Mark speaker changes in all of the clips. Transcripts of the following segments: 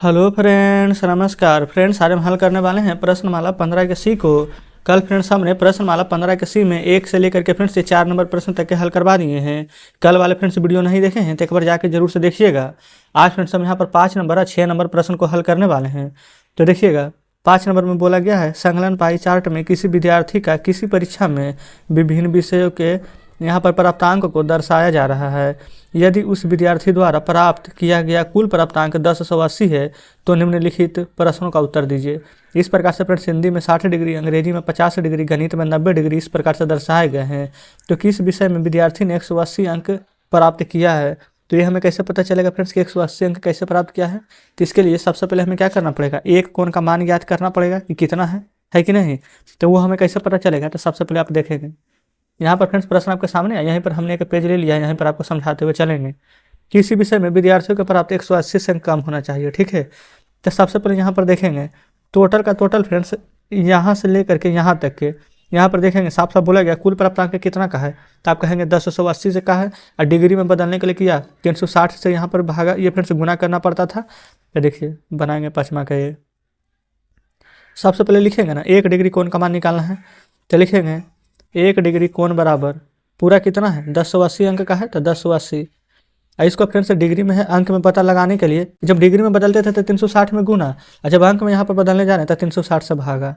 Speaker 1: Hello friends, नमस्कार friends. आज हम हल करने वाले हैं प्रश्नमाला 15 के सी को। कल फ्रेंड्स हमने प्रश्नमाला 15 के सी में 1 से लेकर के फ्रेंड्स ये 4 नंबर प्रश्न तक के हल करवा दिए हैं। कल वाले फ्रेंड्स वीडियो नहीं देखे हैं तो एक बार जाके जरूर से देखिएगा। आज फ्रेंड्स हम यहाँ पर 5 नंबर और 6 नंबर प्रश्न को हल करने वाले हैं। तो देखिएगा, 5 नंबर में बोला गया है संकलन पाई चार्ट में किसी विद्यार्थी का किसी परीक्षा में विभिन्न विषयों के यहाँ पर प्राप्तांक को दर्शाया जा रहा है। यदि उस विद्यार्थी द्वारा प्राप्त किया गया कुल प्राप्तांक 1080 है तो निम्नलिखित प्रश्नों का उत्तर दीजिए। इस प्रकार से फ्रेंड्स हिंदी में 60 डिग्री, अंग्रेजी में 50 डिग्री, गणित में 90 डिग्री इस प्रकार से दर्शाए गए हैं। तो किस विषय में विद्यार्थी ने 180 अंक प्राप्त किया है, तो ये हमें कैसे पता चलेगा फ्रेंड्स कि 180 अंक कैसे प्राप्त किया है। तो इसके लिए सबसे पहले हमें क्या करना पड़ेगा, एक कोण का मान ज्ञात करना पड़ेगा कि कितना है कि नहीं। तो वो हमें कैसे पता चलेगा, तो सबसे पहले आप देखेंगे यहाँ पर फ्रेंड्स प्रश्न आपके सामने है। यहीं पर हमने एक पेज ले लिया है, यहीं पर आपको समझाते हुए चलेंगे। किसी विषय में विद्यार्थियों का प्राप्त 180 से कम होना चाहिए, ठीक है। तो सबसे पहले यहाँ पर देखेंगे टोटल का टोटल फ्रेंड्स यहाँ से लेकर के यहाँ तक के यहाँ पर देखेंगे साफ साफ बोला गया कुल प्राप्तांक कितना का है। तो आप कहेंगे 1080 से का है, और डिग्री में बदलने के लिए किया 360 से यहाँ पर भागा, ये फ्रेंड्स गुना करना पड़ता था। तो देखिए बनाएंगे 5वां का ये। सबसे पहले लिखेंगे ना 1 डिग्री कोण का मान निकालना है। तो लिखेंगे 1 डिग्री कोण बराबर पूरा कितना है 1080 अंक का है, तो 1080। इसको फ्रेंड्स डिग्री में है, अंक में पता लगाने के लिए जब डिग्री में बदलते थे तो 360 में गुना, और जब अंक में यहाँ पर बदलने जा रहे हैं तो 360 से भागा।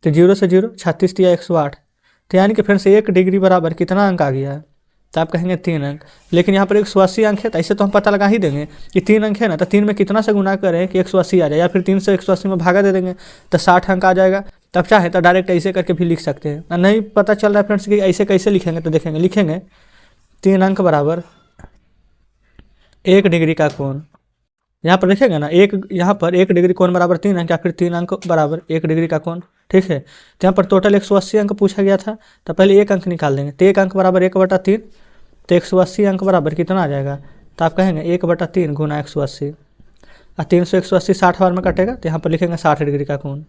Speaker 1: तो 0 से 0 36 या 108। तो यानी कि फ्रेंड्स 1 डिग्री बराबर कितना अंक आ गया, तो आप कहेंगे 3 अंक। लेकिन यहाँ पर 180 अंक है, तो ऐसे तो हम पता लगा ही देंगे कि 3 अंक है ना, तो 3 में कितना से गुना करें कि 180 आ जाए, या फिर 3 से 180 में भागा दे देंगे तो 60 अंक आ जाएगा। तब चाहे तो डायरेक्ट ऐसे करके भी लिख सकते हैं। नहीं पता चल रहा है फ्रेंड्स कि ऐसे कैसे लिखेंगे, तो देखेंगे लिखेंगे 3 अंक बराबर 1 डिग्री का कोण। यहाँ पर देखेंगे ना यहाँ पर 1 डिग्री कोण बराबर 3 अंक, या फिर 3 अंक बराबर 1 डिग्री का कोण, ठीक है। तो यहाँ पर टोटल 180 अंक पूछा गया था, तो पहले 1 अंक निकाल देंगे। तो 1 अंक बराबर 1/3, तो 180 अंक बराबर कितना आ जाएगा, तो आप कहेंगे 1/3 गुना 180, और 3 से 180 60 बार में कटेगा, तो यहाँ पर लिखेंगे 60 डिग्री का कोण।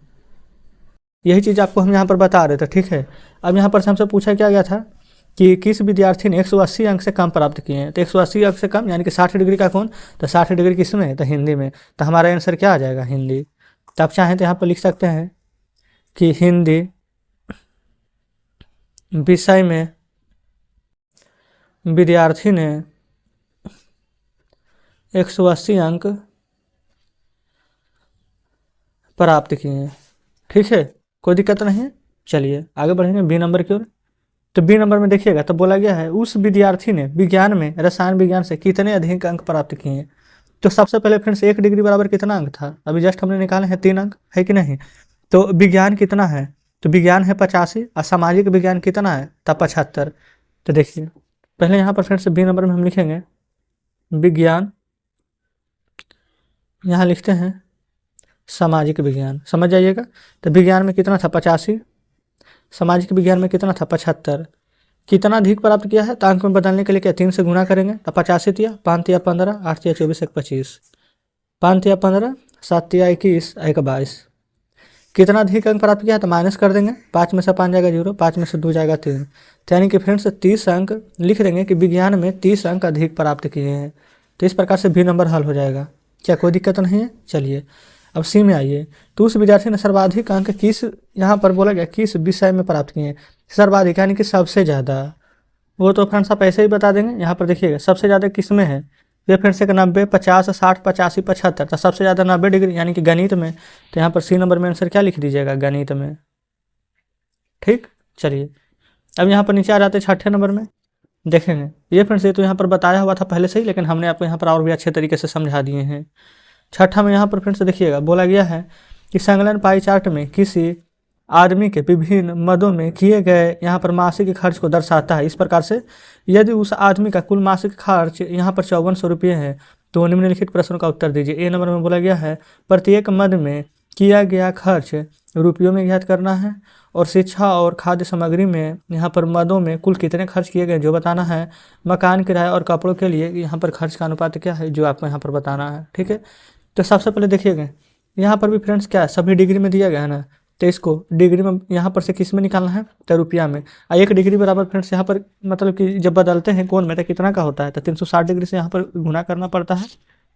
Speaker 1: यही चीज़ आपको हम यहाँ पर बता रहे थे, ठीक है। अब यहाँ पर हमसे पूछा क्या गया था कि किस विद्यार्थी ने 180 अंक से कम प्राप्त किए हैं। तो 180 अंक से कम यानी कि 60 डिग्री का कोण, तो 60 डिग्री किस में, तो हिंदी में। तो हमारा आंसर क्या आ जाएगा, हिंदी। तो आप चाहें तो यहाँ पर लिख सकते हैं कि हिंदी विषय में विद्यार्थी ने 180 अंक प्राप्त किए हैं, ठीक है, कोई दिक्कत नहीं है। चलिए आगे बढ़ेंगे बी नंबर की ओर। तो बी नंबर में देखिएगा तो बोला गया है उस विद्यार्थी ने विज्ञान में रसायन विज्ञान से कितने अधिक अंक प्राप्त किए हैं। तो सबसे पहले फ्रेंड्स 1 डिग्री बराबर कितना अंक था, अभी जस्ट हमने निकाले हैं 3 अंक, है कि नहीं। तो विज्ञान कितना है, तो विज्ञान है 85, और सामाजिक विज्ञान कितना है, तब 75। तो देखिए पहले यहाँ पर फ्रेंड्स बी नंबर में हम लिखेंगे विज्ञान, यहाँ लिखते हैं सामाजिक विज्ञान, समझ जाइएगा। तो विज्ञान में कितना था 85, सामाजिक विज्ञान में कितना था 75। कितना अधिक प्राप्त किया है, तो अंक में बदलने के लिए क्या 3 से गुना करेंगे, तो 85 तिया 5 तिया 15, 8 तिया 24, 1 25, 5 तिया 15, 7 तिया 21, 1 22। कितना अधिक अंक प्राप्त किया है, तो माइनस कर देंगे, 5 में से 5 जाएगा 0, 5 में से 2 जाएगा 3। तो यानी कि फ्रेंड्स 30 अंक लिख देंगे कि विज्ञान में 30 अंक अधिक प्राप्त किए हैं। तो इस प्रकार से भी नंबर हल हो जाएगा, क्या कोई दिक्कत नहीं है। चलिए अब सी में आइए। तो उस विद्यार्थी ने सर्वाधिक अंक किस, यहाँ पर बोला गया किस विषय में प्राप्त किए हैं, सर्वाधिक यानी कि सबसे ज़्यादा। वो तो फ्रेंड्स आप ऐसे ही बता देंगे। यहाँ पर देखिएगा सबसे ज़्यादा किस में है, ये फ्रेंड्स एक 90, 50, 60, 85, 75। तो सबसे ज़्यादा 90 डिग्री यानी कि गणित में। तो यहाँ पर सी नंबर में आंसर क्या लिख दीजिएगा, गणित में, ठीक। चलिए अब यहाँ पर नीचे आ जाते 6ठे नंबर में देखेंगे। ये फ्रेंड्स ये तो यहाँ पर बताया हुआ था पहले से ही, लेकिन हमने आपको यहाँ पर और भी अच्छे तरीके से समझा दिए हैं। 6ठा में यहाँ पर फ्रेंड्स देखिएगा बोला गया है कि संकलन पाई चार्ट में किसी आदमी के विभिन्न मदों में किए गए यहाँ पर मासिक खर्च को दर्शाता है। इस प्रकार से यदि उस आदमी का कुल मासिक खर्च यहाँ पर 5400 रुपये है तो निम्नलिखित प्रश्नों का उत्तर दीजिए। ए नंबर में बोला गया है प्रत्येक मद में किया गया खर्च रुपयों में ज्ञात करना है, और शिक्षा और खाद्य सामग्री में यहाँ पर मदों में कुल कितने खर्च किए गए जो बताना है। मकान किराया और कपड़ों के लिए यहाँ पर खर्च का अनुपात क्या है जो आपको यहाँ पर बताना है, ठीक है। तो सबसे पहले देखिएगा यहाँ पर भी फ्रेंड्स क्या है, सभी डिग्री में दिया गया है ना, तो इसको डिग्री में यहाँ पर से किस में निकालना है, तो रुपया में। 1 डिग्री बराबर फ्रेंड्स यहाँ पर मतलब कि जब बदलते हैं कोण में तो कितना का होता है, तो 360 डिग्री से यहाँ पर गुना करना पड़ता है।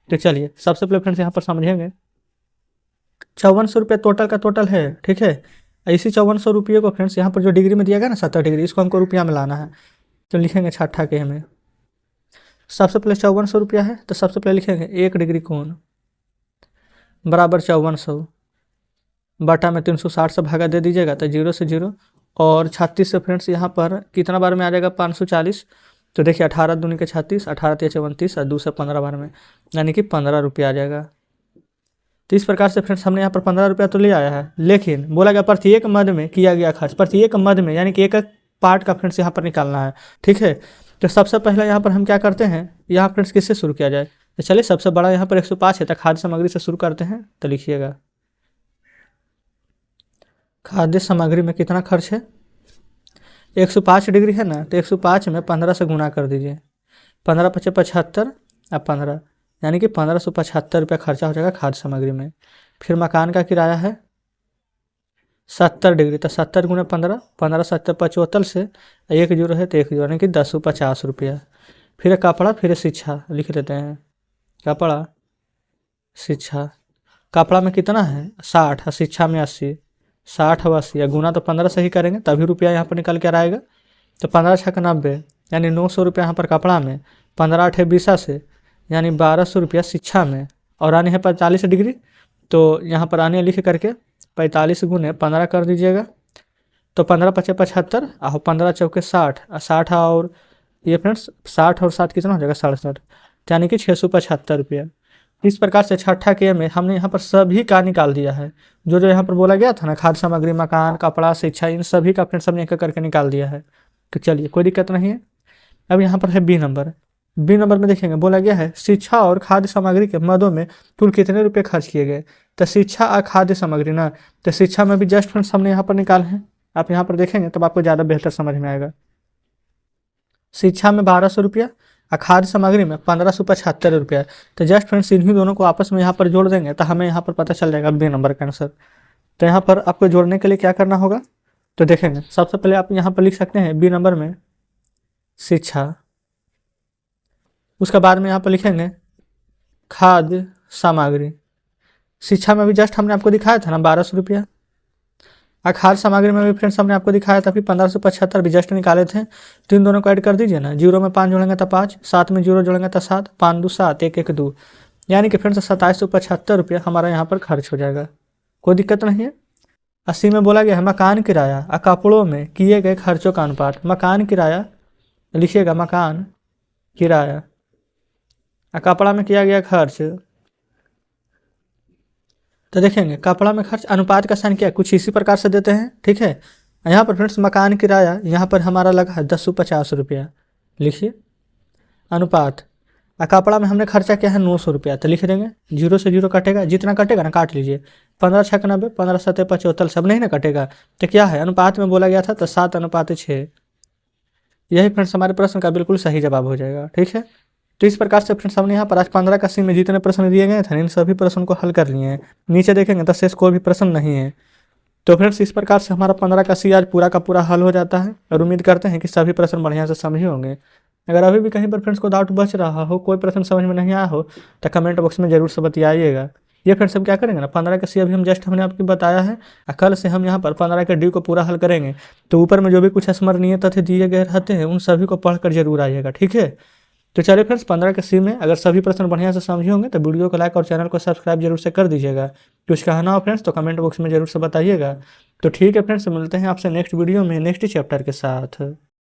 Speaker 1: तो चलिए सबसे पहले फ्रेंड्स यहाँ पर समझेंगे 5400 रुपये टोटल का टोटल है, ठीक है। इसी 5400 रुपये को फ्रेंड्स यहाँ पर जो डिग्री में दिया गया ना 70 डिग्री, इसको हमको रुपया में लाना है। तो लिखेंगे छठा के हमें सबसे पहले 5400 रुपया है, तो सबसे पहले लिखेंगे 1 डिग्री कोण बराबर 5400 बटा में 360 से भागा दे दीजिएगा तो 0 से 0 और 36 से फ्रेंड्स यहाँ पर कितना बार में आ जाएगा 540। तो देखिए 18 दूनी के 36, 18 तेरह 34 और 2 से 15 बार में, यानी कि 15 रुपया आ जाएगा। तो इस प्रकार से फ्रेंड्स हमने यहाँ पर 15 रुपया तो ले आया है, लेकिन बोला गया प्रत्येक मद में किया गया खर्च, प्रत्येक मद में यानी कि एक एक पार्ट का फ्रेंड्स यहाँ पर निकालना है, ठीक है। तो सबसे पहले यहाँ पर हम क्या करते हैं, यहाँ फ्रेंड्स किससे शुरू किया जाए, तो चलिए सबसे बड़ा यहाँ पर 105 है, तो खाद्य सामग्री से शुरू करते हैं। तो लिखिएगा खाद्य सामग्री में कितना खर्च है, 105 डिग्री है ना, तो 105 में 15 से गुना कर दीजिए, 15 पचे 75 और 15 यानी कि 1575 रुपया खर्चा हो जाएगा खाद्य सामग्री में। फिर मकान का किराया है 70 डिग्री, तो 70 गुना 15, 15 70 75 से 1 जीरो है तो 1 जीरो यानी कि 1050 रुपया। फिर कपड़ा, फिर शिक्षा लिख लेते हैं, कपड़ा शिक्षा, कपड़ा में कितना है 60 और शिक्षा में 80, 60 और 80 गुना तो 15 से ही करेंगे तभी रुपया यहाँ पर निकल कर आएगा। तो 15 छः 90 यानी 900 रुपया यहाँ पर कपड़ा में, 15 8 20 से यानी 1200 रुपया शिक्षा में। और आने है 45 डिग्री, तो यहाँ पर आने लिख करके 45 गुने 15 कर दीजिएगा, तो 15 पचे 75 और 15 चौके 60 और 60 और ये फ्रेंड्स 60 और 7 कितना हो जाएगा 67, यानी कि 675 रुपया। इस प्रकार से छठा के में हमने यहाँ पर सभी का निकाल दिया है, जो जो यहाँ पर बोला गया था ना खाद्य सामग्री, मकान, कपड़ा, शिक्षा, इन सभी का फ्रेंड्स हमने एक एक करके निकाल दिया है। तो चलिए कोई दिक्कत नहीं है। अब यहाँ पर है बी नंबर, बी नंबर में देखेंगे बोला गया है शिक्षा और खाद्य सामग्री के मदों में कुल कितने रुपए खर्च किए गए। तो शिक्षा और खाद्य सामग्री ना, तो शिक्षा में भी जस्ट फ्रेंड्स हमने यहाँ पर निकाले हैं, आप यहाँ पर देखेंगे तब आपको ज़्यादा बेहतर समझ में आएगा। शिक्षा में 1200 रुपया और खाद्य सामग्री में 1575 रुपया। तो जस्ट फ्रेंड्स इन्हीं दोनों को आपस में यहाँ पर जोड़ देंगे तो हमें यहाँ पर पता चल जाएगा बी नंबर का आंसर। तो यहाँ पर आपको जोड़ने के लिए क्या करना होगा, तो देखेंगे सबसे पहले आप यहाँ पर लिख सकते हैं बी नंबर में शिक्षा, उसके बाद में यहाँ पर लिखेंगे खाद्य सामग्री। शिक्षा में भी जस्ट हमने आपको दिखाया था ना 1200 रुपया, और खाद्य सामग्री में भी फ्रेंड्स हमने आपको दिखाया था फिर 1575 भी जस्ट निकाले थे। तो इन दोनों को ऐड कर दीजिए ना, 0 में 5 जोड़ेंगे तो 5, 7 में 0 जोड़ेंगे तो 7, 5 2 7 1 1 2 यानी कि फ्रेंड्स 2775 रुपया हमारा यहाँ पर खर्च हो जाएगा, कोई दिक्कत नहीं है। 80 में बोला गया है मकान किराया और कपड़ों में किए गए खर्चों का अनुपात। मकान किराया लिखिएगा, मकान किराया और कपड़ा में किया गया खर्च। तो देखेंगे कपड़ा में खर्च अनुपात का साइन क्या है, कुछ इसी प्रकार से देते हैं, ठीक है। यहाँ पर फ्रेंड्स मकान किराया यहाँ पर हमारा लगा है 1050 रुपया, लिखिए अनुपात, और कपड़ा में हमने खर्चा किया है 900 रुपया, तो लिख देंगे 0 से 0 कटेगा, जितना कटेगा ना काट लीजिए, 15 छः 90, 15 7 75 सब नहीं ना कटेगा। तो क्या है अनुपात में बोला गया था तो 7:6, यही फ्रेंड्स हमारे प्रश्न का बिल्कुल सही जवाब हो जाएगा, ठीक है। तो इस प्रकार से फ्रेंड्स हमने यहाँ पर आज 15 का सी में जितने प्रश्न दिए गए थे इन सभी प्रश्नों को हल कर लिए हैं। नीचे देखेंगे तो शेष कोई भी प्रश्न नहीं है। तो फ्रेंड्स इस प्रकार से हमारा 15 का सी आज पूरा का पूरा हल हो जाता है और उम्मीद करते हैं कि सभी प्रश्न बढ़िया से समझे होंगे। अगर अभी भी कहीं पर फ्रेंड्स को डाउट बच रहा हो, कोई प्रश्न समझ में नहीं आया हो तो कमेंट बॉक्स में जरूर से बताइएगा। ये फ्रेंड्स हम क्या करेंगे ना 15 का सी अभी हम जस्ट हमने आपको बताया है, और कल से हम यहाँ पर 15 के डी को पूरा हल करेंगे। तो ऊपर में जो भी कुछ स्मरणीय तथ्य दिए गए रहते हैं उन सभी को पढ़कर जरूर आइएगा, ठीक है। तो चलिए फ्रेंड्स 15 के सी में अगर सभी प्रश्न बढ़िया से समझे होंगे तो वीडियो को लाइक और चैनल को सब्सक्राइब जरूर से कर दीजिएगा। कुछ कहना हो फ्रेंड्स तो कमेंट बॉक्स में जरूर से बताइएगा। तो ठीक है फ्रेंड्स, मिलते हैं आपसे नेक्स्ट वीडियो में नेक्स्ट चैप्टर के साथ।